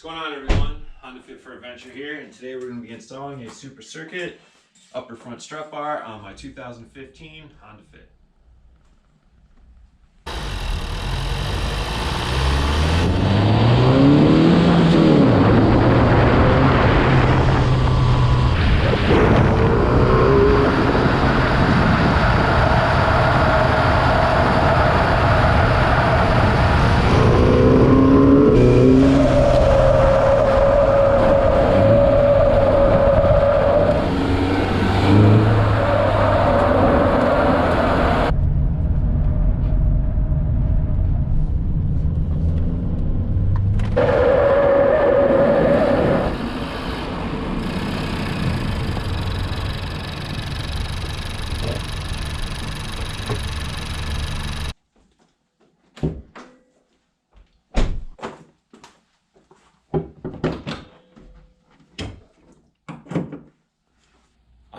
What's going on, everyone? Honda Fit for Adventure here, and today we're going to be installing a Super Circuit upper front strut bar on my 2015 Honda Fit.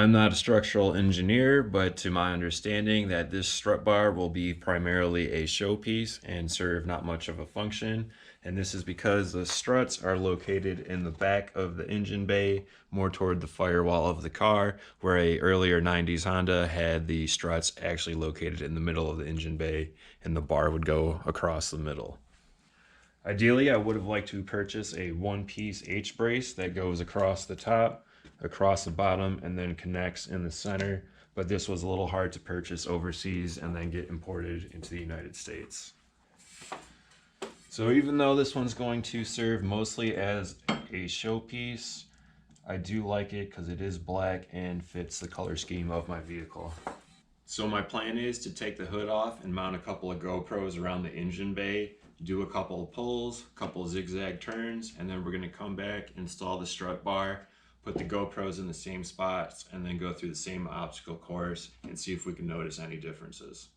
I'm not a structural engineer, but to my understanding that this strut bar will be primarily a showpiece and serve not much of a function. And this is because the struts are located in the back of the engine bay, more toward the firewall of the car, where a earlier 90s Honda had the struts actually located in the middle of the engine bay and the bar would go across the middle. Ideally, I would have liked to purchase a one-piece H-brace that goes across the top, across the bottom, and then connects in the center, but this was a little hard to purchase overseas and then get imported into the United States. So even though this one's going to serve mostly as a showpiece, I do like it because it is black and fits the color scheme of my vehicle. So my plan is to take the hood off and mount a couple of GoPros around the engine bay, do a couple of pulls, a couple of zigzag turns, and then we're going to come back, install the strut bar, put the GoPros in the same spots, and then go through the same obstacle course and see if we can notice any differences.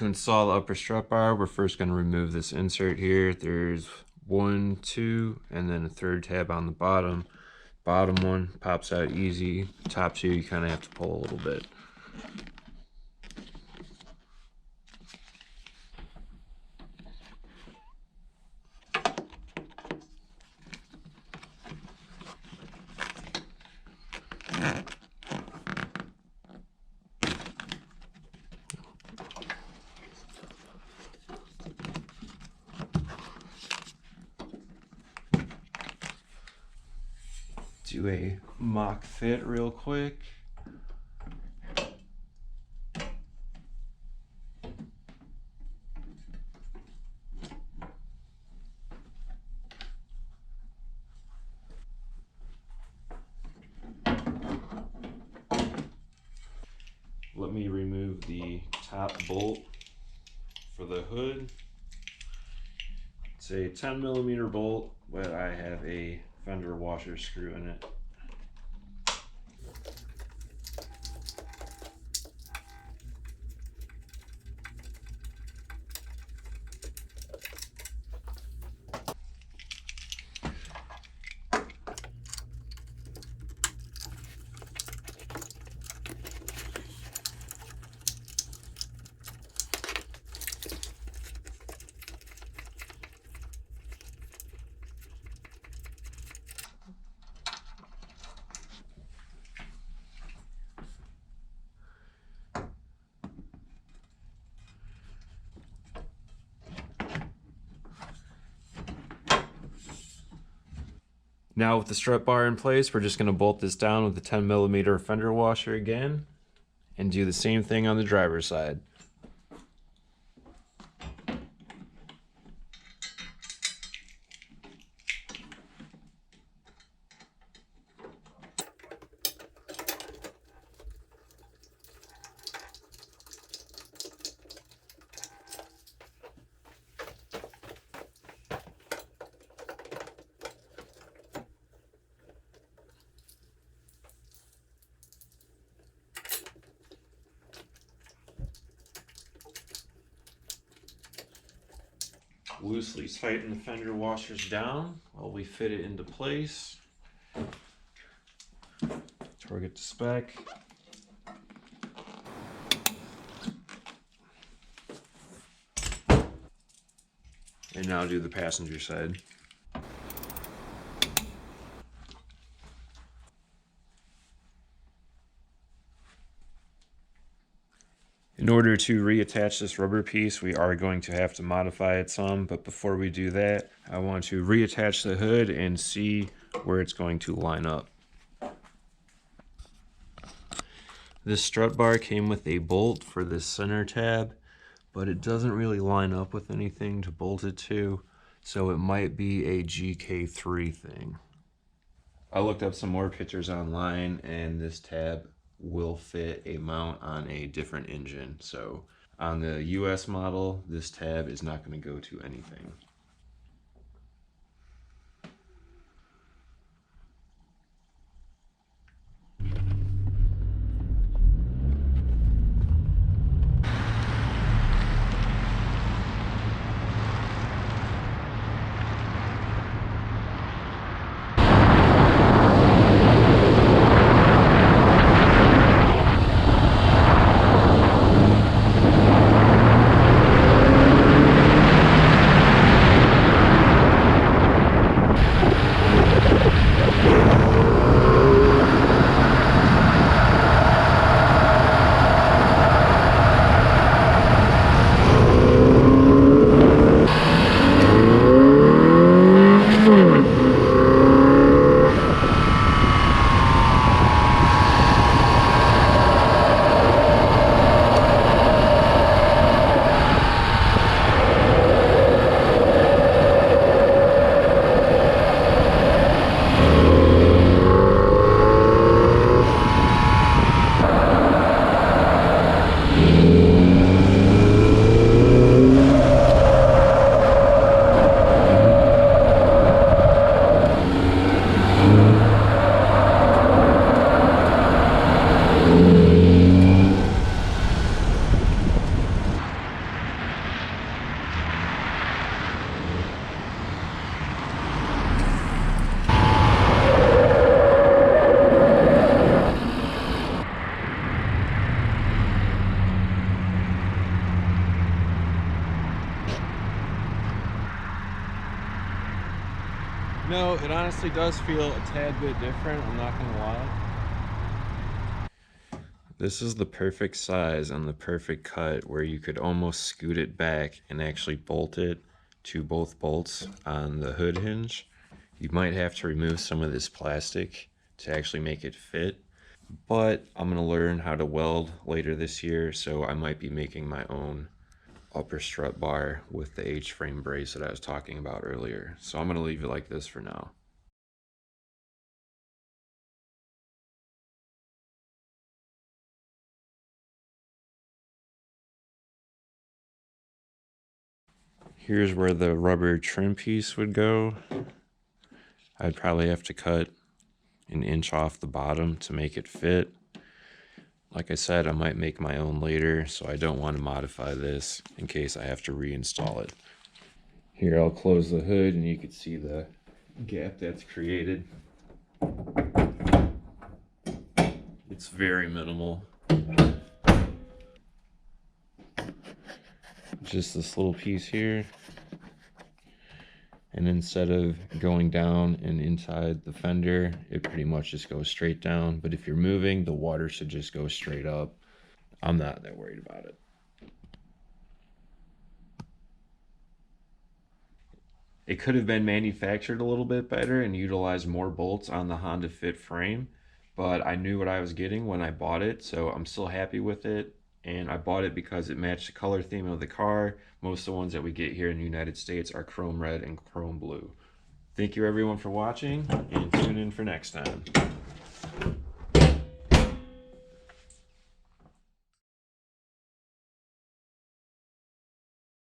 To install the upper strut bar, we're first going to remove this insert here. There's 1, 2, and then a third tab on the bottom. Bottom one pops out easy. Top two, you kind of have to pull a little bit. Do a mock fit real quick. Let me remove the top bolt for the hood. It's a 10mm bolt, but I have a Fender washer screw in it. Now with the strut bar in place, we're just going to bolt this down with the 10mm fender washer again and do the same thing on the driver's side. loosely tighten the fender washers down while we fit it into place. Target to spec. And now do the passenger side. In order to reattach this rubber piece, we are going to have to modify it some, but before we do that, I want to reattach the hood and see where it's going to line up. This strut bar came with a bolt for this center tab, but it doesn't really line up with anything to bolt it to, so it might be a GK5 thing. I looked up some more pictures online, and this tab will fit a mount on a different engine. So on the US model, this tab is not going to go to anything. No, it honestly does feel a tad bit different, I'm not gonna lie. This is the perfect size and the perfect cut where you could almost scoot it back and actually bolt it to both bolts on the hood hinge. You might have to remove some of this plastic to actually make it fit, but I'm gonna learn how to weld later this year, so I might be making my own upper strut bar with the H-frame brace that I was talking about earlier. So I'm gonna leave it like this for now. Here's where the rubber trim piece would go. I'd probably have to cut an inch off the bottom to make it fit. Like I said, I might make my own later, so I don't want to modify this in case I have to reinstall it. Here, I'll close the hood and you can see the gap that's created. It's very minimal. Just this little piece here. And instead of going down and inside the fender, it pretty much just goes straight down. But if you're moving, the water should just go straight up. I'm not that worried about it. It could have been manufactured a little bit better and utilized more bolts on the Honda Fit frame, but I knew what I was getting when I bought it, so I'm still happy with it. And I bought it because it matched the color theme of the car. Most of the ones that we get here in the United States are chrome red and chrome blue. Thank you everyone for watching, and tune in for next time.